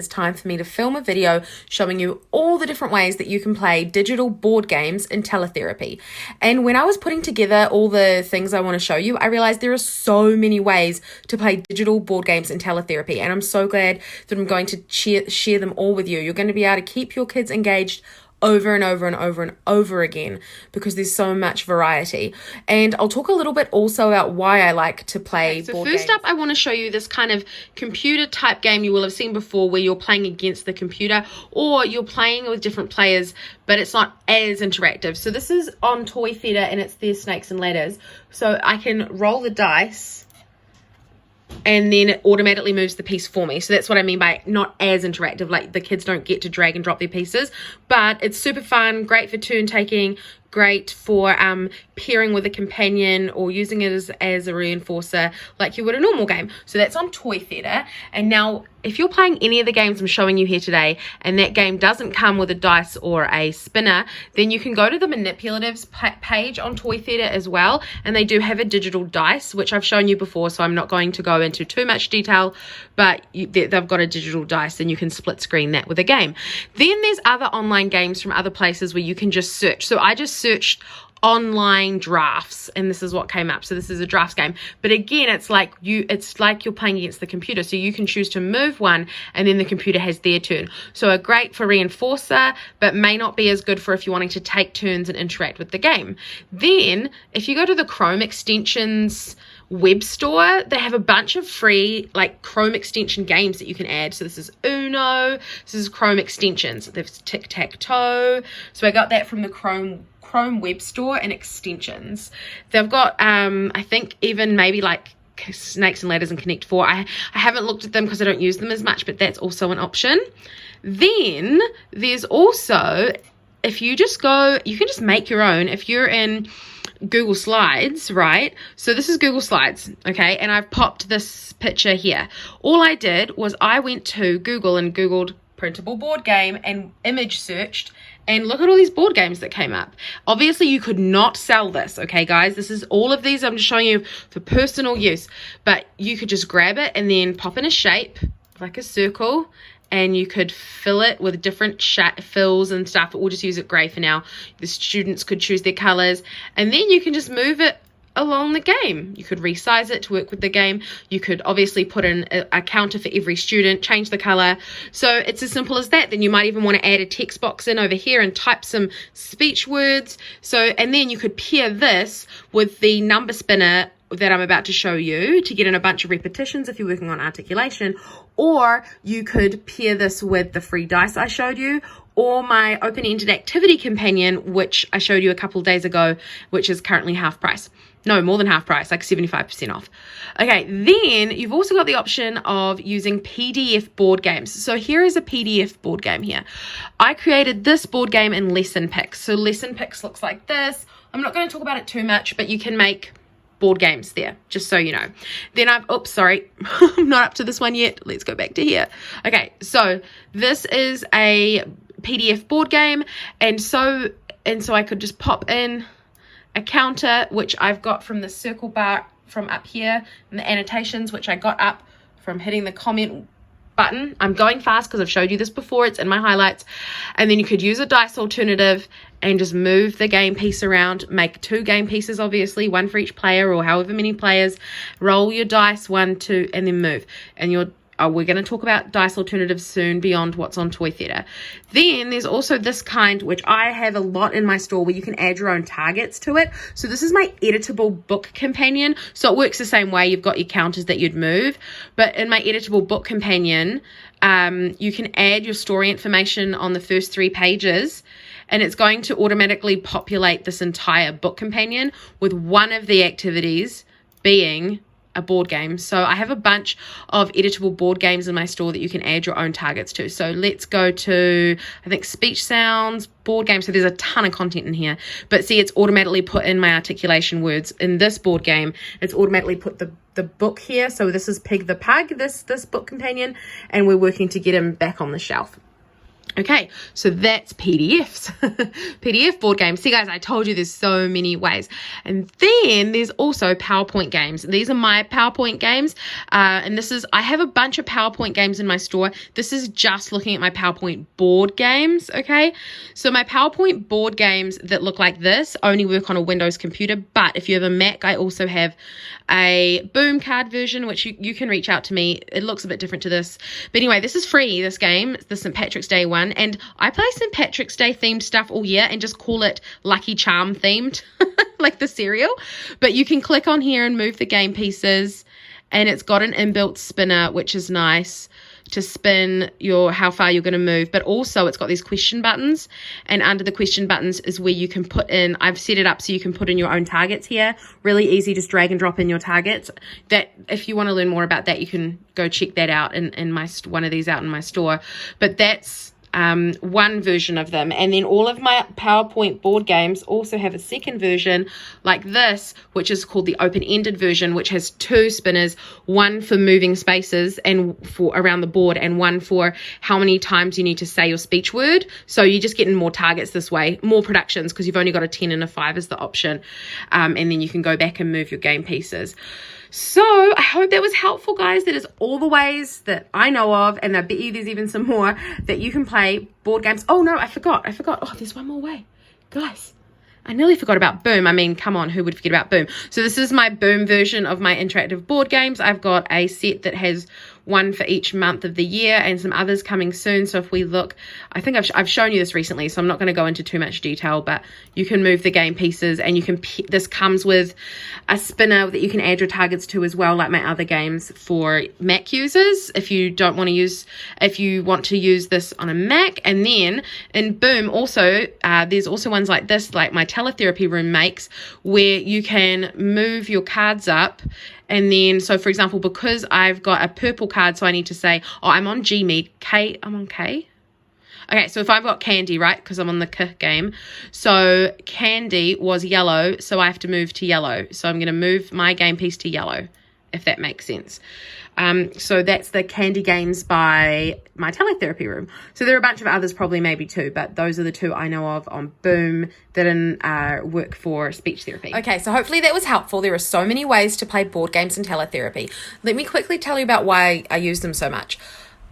it's time for me to film a video showing you all the different ways that you can play digital board games in Teletherapy. And when I was putting together all the things I want to show you, I realized there are so many ways to play digital board games in Teletherapy, and I'm so glad that I'm going to share them all with you. You're going to be able to keep your kids engaged over and over and over and over again because there's so much variety. And I'll talk a little bit also about why I like to play board games. So first up, I want to show you this kind of computer type game you will have seen before, where you're playing against the computer or you're playing with different players, but it's not as interactive. So this is on Toy Theatre and it's their Snakes and Ladders. So I can roll the dice and then it automatically moves the piece for me. So that's what I mean by not as interactive. Like, the kids don't get to drag and drop their pieces, but it's super fun, great for turn taking, great for pairing with a companion or using it as a reinforcer like you would a normal game. So that's on Toy Theatre. And now if you're playing any of the games I'm showing you here today and that game doesn't come with a dice or a spinner, then you can go to the manipulatives page on Toy Theatre as well, and they do have a digital dice, which I've shown you before, so I'm not going to go into too much detail, but they've got a digital dice and you can split screen that with a game. Then there's other online games from other places where you can just search. So I just searched online drafts and this is what came up. So this is a drafts game, but again, it's like you're playing against the computer, so you can choose to move one and then the computer has their turn. So great for reinforcer, but may not be as good for if you're wanting to take turns and interact with the game. Then if you go to the Chrome extensions web store, they have a bunch of free like Chrome extension games that you can add. So this is Uno, this is Chrome extensions, there's tic-tac-toe. So I got that from the Chrome web store and extensions. They've got I think even maybe like Snakes and Ladders and Connect 4. I haven't looked at them because I don't use them as much, but that's also an option. Then there's also, if you just go, you can just make your own. If you're in Google Slides, right? So this is Google Slides, okay? And I've popped this picture here. All I did was I went to Google and Googled printable board game and image searched, and look at all these board games that came up. Obviously, you could not sell this, okay, guys? This is all of these I'm just showing you for personal use, but you could just grab it and then pop in a shape, like a circle, and you could fill it with different fills and stuff. But we'll just use it grey for now. The students could choose their colours, and then you can just move it along the game. You could resize it to work with the game. You could obviously put in a counter for every student, change the color. So it's as simple as that. Then you might even want to add a text box in over here and type some speech words. So, and then you could pair this with the number spinner that I'm about to show you to get in a bunch of repetitions if you're working on articulation, or you could pair this with the free dice I showed you, or my open-ended activity companion, which I showed you a couple of days ago, which is currently half price. No, more than half price, like 75% off. Okay, then you've also got the option of using PDF board games. So here is a PDF board game here. I created this board game in Lesson Picks. So Lesson Picks looks like this. I'm not going to talk about it too much, but you can make board games there, just so you know. Then I'm not up to this one yet. Let's go back to here. Okay, so this is a PDF board game, and so I could just pop in a counter, which I've got from the circle bar from up here, and the annotations, which I got up from hitting the comment button. I'm going fast because I've showed you this before, it's in my highlights. And then you could use a dice alternative and just move the game piece around, make 2 game pieces, obviously, 1 for each player or however many players. Roll your dice, 1, 2, and then move. And we're going to talk about dice alternatives soon beyond what's on Toy Theatre. Then there's also this kind, which I have a lot in my store, where you can add your own targets to it. So this is my editable book companion. So it works the same way. You've got your counters that you'd move. But in my editable book companion, you can add your story information on the first 3 pages, and it's going to automatically populate this entire book companion with one of the activities being a board game. So I have a bunch of editable board games in my store that you can add your own targets to. So let's go to, I think, speech sounds, board game. So there's a ton of content in here, but see, it's automatically put in my articulation words. In this board game, it's automatically put the book here. So this is Pig the Pug, this book companion, and we're working to get him back on the shelf. Okay, so that's PDFs, PDF board games. See guys, I told you there's so many ways. And then there's also PowerPoint games. These are my PowerPoint games. And I have a bunch of PowerPoint games in my store. This is just looking at my PowerPoint board games, okay? So my PowerPoint board games that look like this only work on a Windows computer, but if you have a Mac, I also have a Boom card version, which you can reach out to me. It looks a bit different to this. But anyway, this is free, this game. It's the St. Patrick's Day one. And I play St. Patrick's Day themed stuff all year and just call it Lucky Charm themed, like the cereal. But you can click on here and move the game pieces. And it's got an inbuilt spinner, which is nice to spin how far you're going to move. But also it's got these question buttons, and under the question buttons is where you can put in, I've set it up so you can put in your own targets here. Really easy, just drag and drop in your targets. That if you want to learn more about that, you can go check that out in my one of these out in my store. But that's one version of them. And then all of my PowerPoint board games also have a second version like this, which is called the open-ended version, which has two spinners, one for moving spaces and for around the board, and one for how many times you need to say your speech word. So you're just getting more targets this way, more productions, because you've only got a 10 and a 5 as the option. And then you can go back and move your game pieces. So I hope that was helpful, guys. That is all the ways that I know of, and I bet you there's even some more that you can play board games. Oh no, I forgot. Oh, there's one more way. Guys, I nearly forgot about Boom. I mean, come on, who would forget about Boom? So this is my Boom version of my interactive board games. I've got a set that has one for each month of the year and some others coming soon. So if we look, I think I've shown you this recently, so I'm not going to go into too much detail, but you can move the game pieces, and you can this comes with a spinner that you can add your targets to as well, like my other games for Mac users, if you want to use this on a Mac. And then in Boom also, there's also ones like this, like my Teletherapy room makes, where you can move your cards up. And then, so for example, because I've got a purple card, so I need to say, I'm on G Mead, I'm on K. Okay, so if I've got Candy, right, because I'm on the K game. So Candy was yellow, so I have to move to yellow. So I'm going to move my game piece to yellow, if that makes sense. So that's the Candy games by my Teletherapy room. So there are a bunch of others, probably maybe two, but those are the two I know of on Boom that work for speech therapy. Okay, so hopefully that was helpful. There are so many ways to play board games in Teletherapy. Let me quickly tell you about why I use them so much.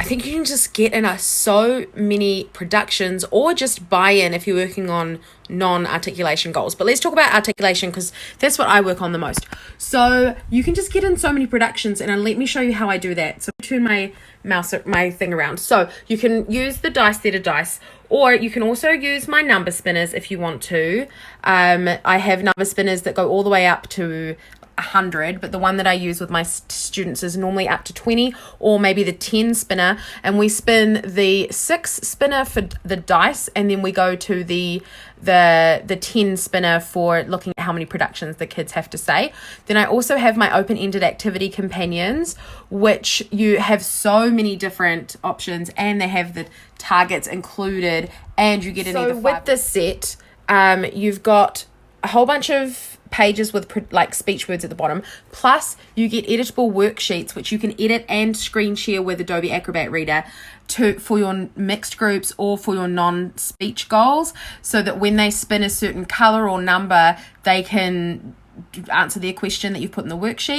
I think you can just get in so many productions, or just buy in if you're working on non-articulation goals. But let's talk about articulation, because that's what I work on the most. So you can just get in so many productions, and let me show you how I do that. So turn my thing around. So you can use the dice dice, or you can also use my number spinners if you want to. I have number spinners that go all the way up to 100, but the one that I use with my students is normally up to 20, or maybe the 10 spinner, and we spin the 6 spinner for the dice, and then we go to the 10 spinner for looking at how many productions the kids have to say. Then I also have my open-ended activity companions, which you have so many different options, and they have the targets included, and you get in either 5. With this set, you've got a whole bunch of pages with like speech words at the bottom, plus you get editable worksheets which you can edit and screen share with Adobe Acrobat Reader for your mixed groups or for your non-speech goals, so that when they spin a certain color or number, they can answer their question that you've put in the worksheet.